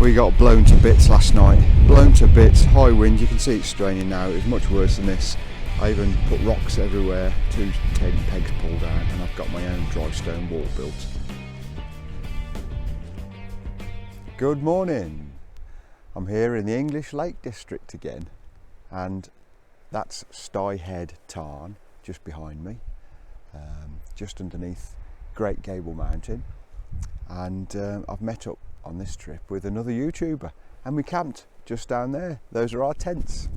we got blown to bits last night. Blown to bits, high wind, you can see it's straining now. It was much worse than this. I even put rocks everywhere, 2 pegs pulled out, and I've got my own dry stone wall built. Good morning. I'm here in the English Lake District again, and that's Stye Head Tarn just behind me, just underneath Great Gable Mountain. And I've met up on this trip with another YouTuber, and we camped just down there. Those are our tents.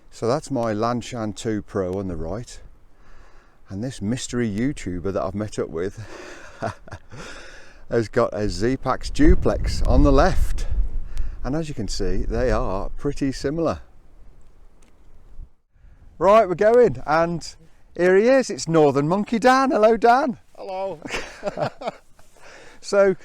So that's my Lanshan 2 Pro on the right, and this mystery YouTuber that I've met up with has got a Z-Pax duplex on the left, and as you can see they are pretty similar. Right, we're going, and here he is. It's Northern Monkey Dan. Hello, Dan. Hello. So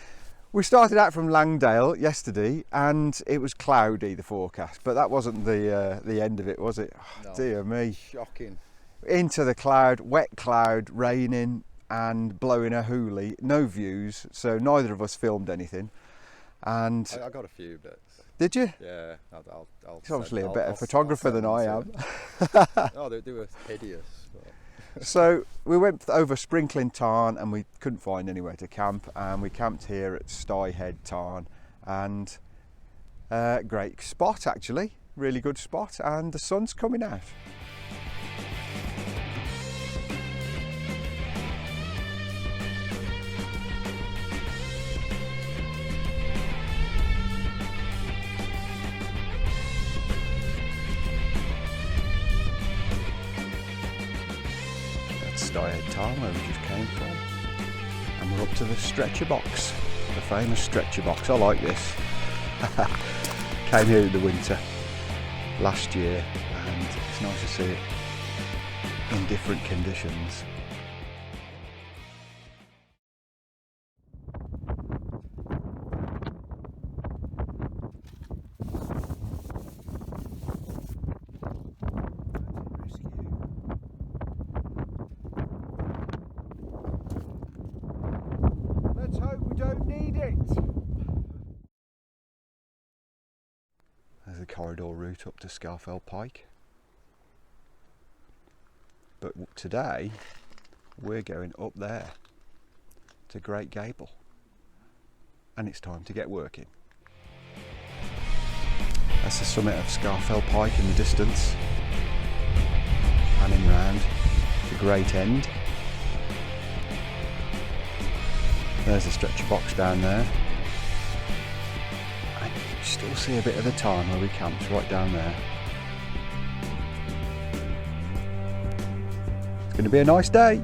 we started out from Langdale yesterday, and it was cloudy, the forecast, but that wasn't the end of it, was it? No. Oh, dear me. Shocking. Into the cloud, wet cloud, raining and blowing a hoolie, no views, so neither of us filmed anything. And I got a few bits. Did you? Yeah, I'll He's obviously a better I'll photographer than I am. Oh, they were hideous. But. So we went over Sprinkling Tarn, and we couldn't find anywhere to camp, and we camped here at Stye Head Tarn, and great spot actually, really good spot, and the sun's coming out. Stye Head Tarn, where we just came from, and we're up to the stretcher box, the famous stretcher box. I like this. Came here in the winter last year, and it's nice to see it in different conditions. Let's hope we don't need it. There's a corridor route up to Scafell Pike. But today we're going up there to Great Gable, and it's time to get working. That's the summit of Scafell Pike in the distance, panning round the Great End. There's a stretcher box down there, and you can still see a bit of the tarn where we camped right down there. It's going to be a nice day.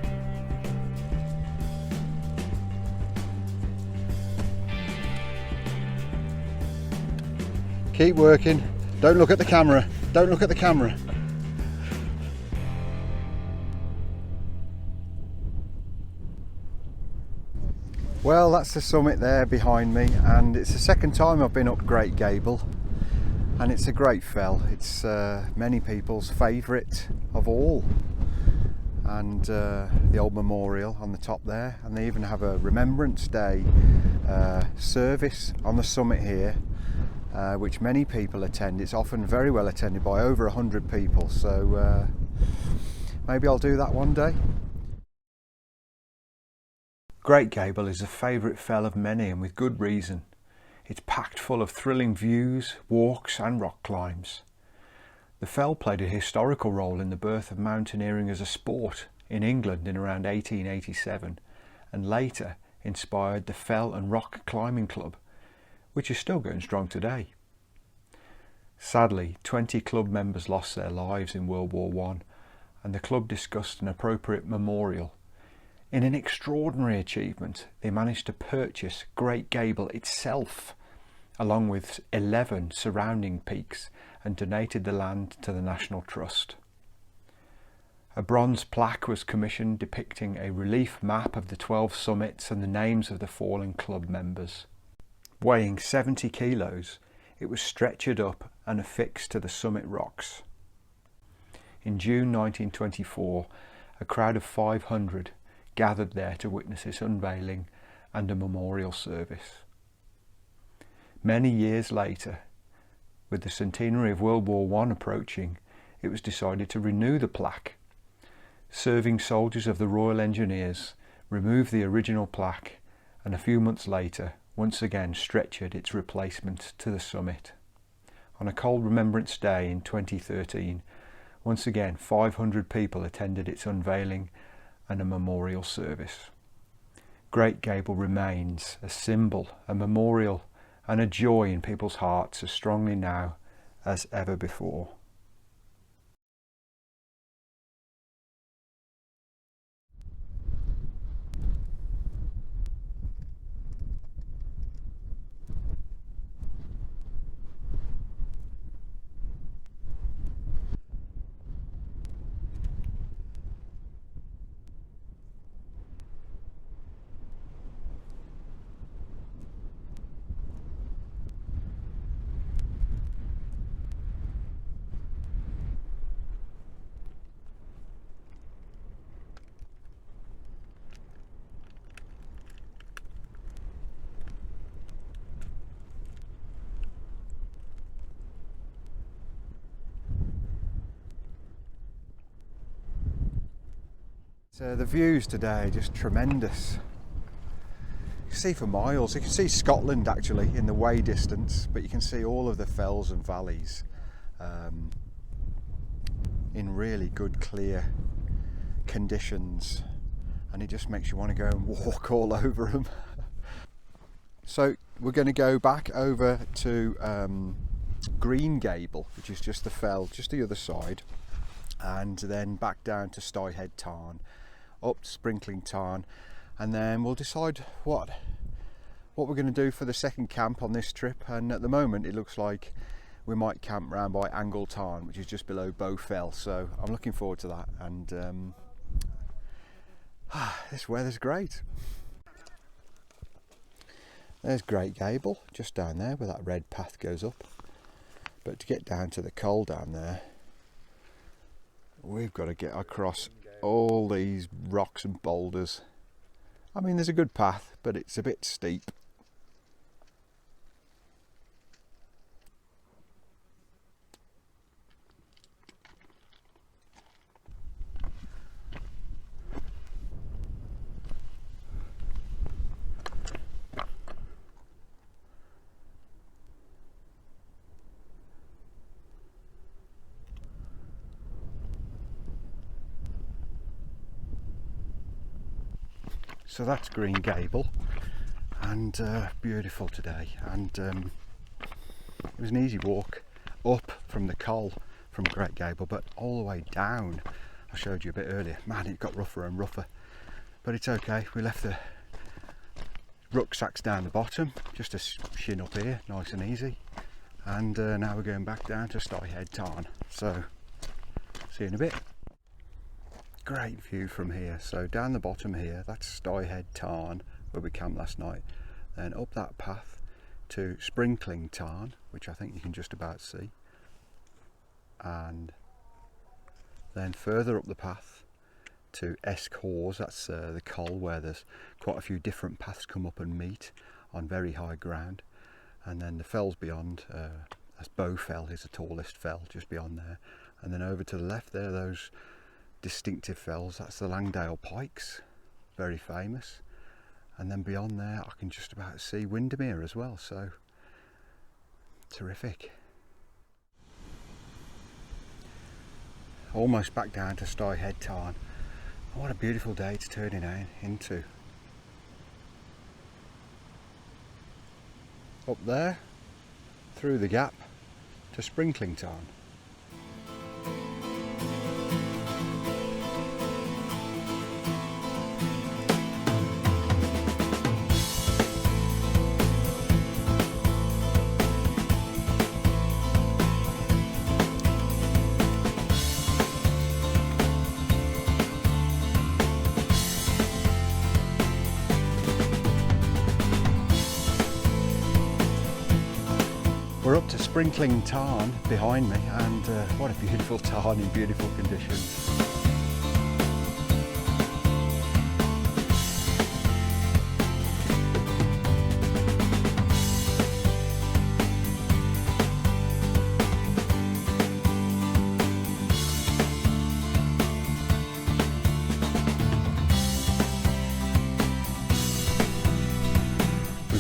Keep working. Don't look at the camera. Don't look at the camera. Well, that's the summit there behind me, and it's the second time I've been up Great Gable, and it's a great fell. It's many people's favourite of all, and the old memorial on the top there, and they even have a Remembrance Day service on the summit here, which many people attend. It's often very well attended by over 100 people, so maybe I'll do that one day. Great Gable is a favourite fell of many, and with good reason. It's packed full of thrilling views, walks and rock climbs. The fell played a historical role in the birth of mountaineering as a sport in England in around 1887, and later inspired the Fell and Rock Climbing Club, which is still going strong today. Sadly, 20 club members lost their lives in World War I, and the club discussed an appropriate memorial. In an extraordinary achievement, they managed to purchase Great Gable itself, along with 11 surrounding peaks, and donated the land to the National Trust. A bronze plaque was commissioned depicting a relief map of the 12 summits and the names of the fallen club members. Weighing 70 kilos, it was stretchered up and affixed to the summit rocks. In June 1924, a crowd of 500 gathered there to witness its unveiling and a memorial service. Many years later, with the centenary of World War I approaching, it was decided to renew the plaque. Serving soldiers of the Royal Engineers removed the original plaque, and a few months later once again stretchered its replacement to the summit. On a cold Remembrance Day in 2013, once again 500 people attended its unveiling and a memorial service. Great Gable remains a symbol, a memorial and a joy in people's hearts as strongly now as ever before. So the views today are just tremendous. You can see for miles. You can see Scotland actually in the way distance, but you can see all of the fells and valleys in really good clear conditions, and it just makes you want to go and walk all over them. So we're going to go back over to Great Gable, which is just the fell just the other side, and then back down to Styhead Tarn, up to Sprinkling Tarn, and then we'll decide what we're going to do for the second camp on this trip. And at the moment it looks like we might camp round by Angle Tarn, which is just below Bow Fell, so I'm looking forward to that. And this weather's great. There's Great Gable just down there where that red path goes up, but to get down to the col down there we've got to get across all these rocks and boulders. I mean, there's a good path, but it's a bit steep. So that's Great Gable, and beautiful today, and it was an easy walk up from the col from Great Gable, but all the way down, I showed you a bit earlier, man, it got rougher and rougher, but it's okay. We left the rucksacks down the bottom, just a shin up here, nice and easy, and now we're going back down to Styhead Tarn, so see you in a bit. Great view from here. So down the bottom here, that's Styhead Tarn where we camped last night, then up that path to Sprinkling Tarn, which I think you can just about see, and then further up the path to Eskehors. That's the col where there's quite a few different paths come up and meet on very high ground, and then the fells beyond, as Bow Fell is the tallest fell just beyond there, and then over to the left there, those distinctive fells, that's the Langdale Pikes, very famous, and then beyond there I can just about see Windermere as well, so terrific. Almost back down to Styhead Tarn. What a beautiful day it's turning into. Up there, through the gap to Sprinkling Tarn. We're up to Sprinkling Tarn behind me, and what a beautiful tarn in beautiful conditions.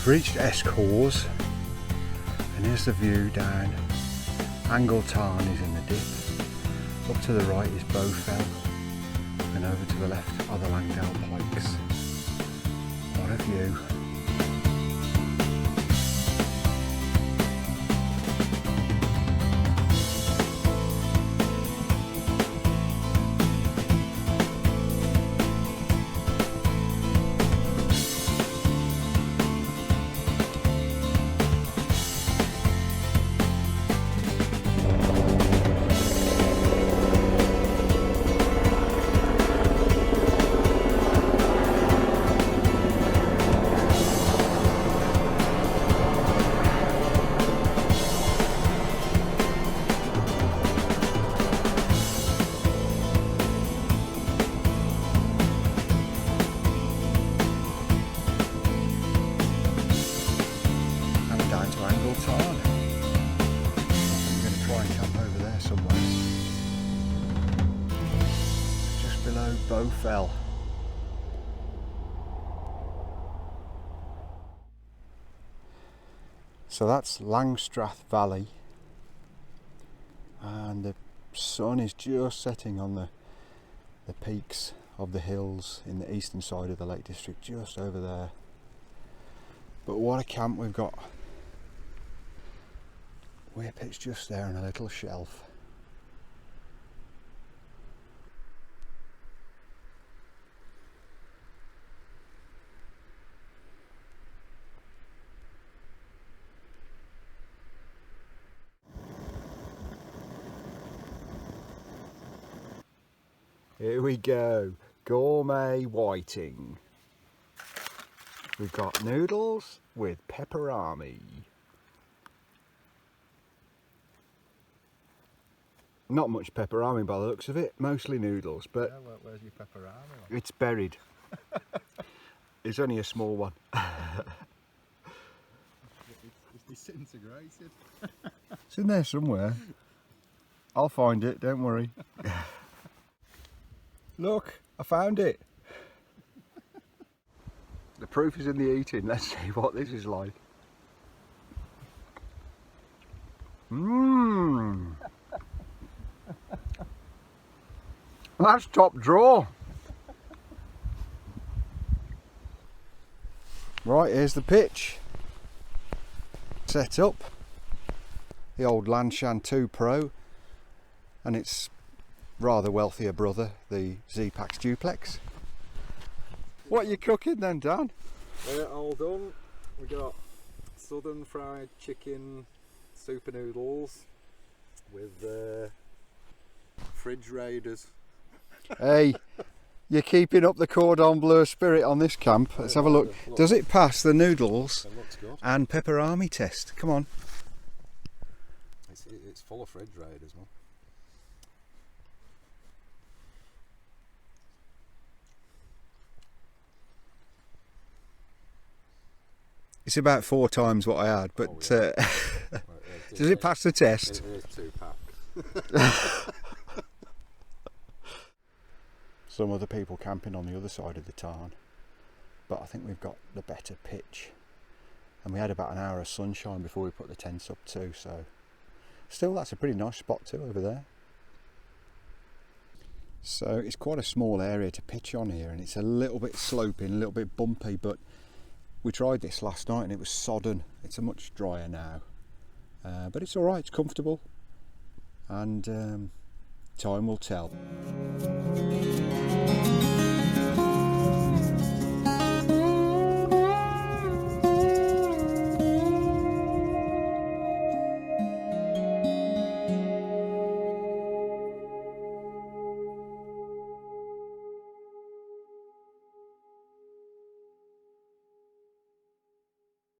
We've reached Escores, and here's the view down. Angle Tarn is in the dip. Up to the right is Bowfell, and over to the left are the Langdale Pikes. What a view. Bowfell. So that's Langstrath Valley, and the sun is just setting on the peaks of the hills in the eastern side of the Lake District, just over there. But what a camp we've got. We're pitched just there on a little shelf. Here we go, gourmet whiting. We've got noodles with pepperami. Not much pepperami by the looks of it, mostly noodles, but Yeah, where's your pepperami? it's buried. It's only a small one. It's disintegrated. It's in there somewhere. I'll find it, don't worry. Look, I found it. The proof is in the eating. Let's see what this is like. Mmm. That's top drawer. Right, here's the pitch. Set up. The old Lanshan 2 Pro, and its rather wealthier brother, the Z-Pax Duplex. What are you cooking then, Dan? All done. We got southern fried chicken super noodles with fridge raiders. Hey, you're keeping up the cordon bleu spirit on this camp. Let's have a look. Does it pass the noodles It looks good. and pepperami test? Come on. It's full of fridge raiders, man. It's about 4 times what I had, but Oh, yeah. does it pass the test? It is 2 pack. Some other people camping on the other side of the tarn, but I think we've got the better pitch, and we had about an hour of sunshine before we put the tents up too, so still that's a pretty nice spot too over there. So it's quite a small area to pitch on here, and it's a little bit sloping, a little bit bumpy, but we tried this last night and it was sodden. It's a much drier now, but it's alright, it's comfortable, and time will tell.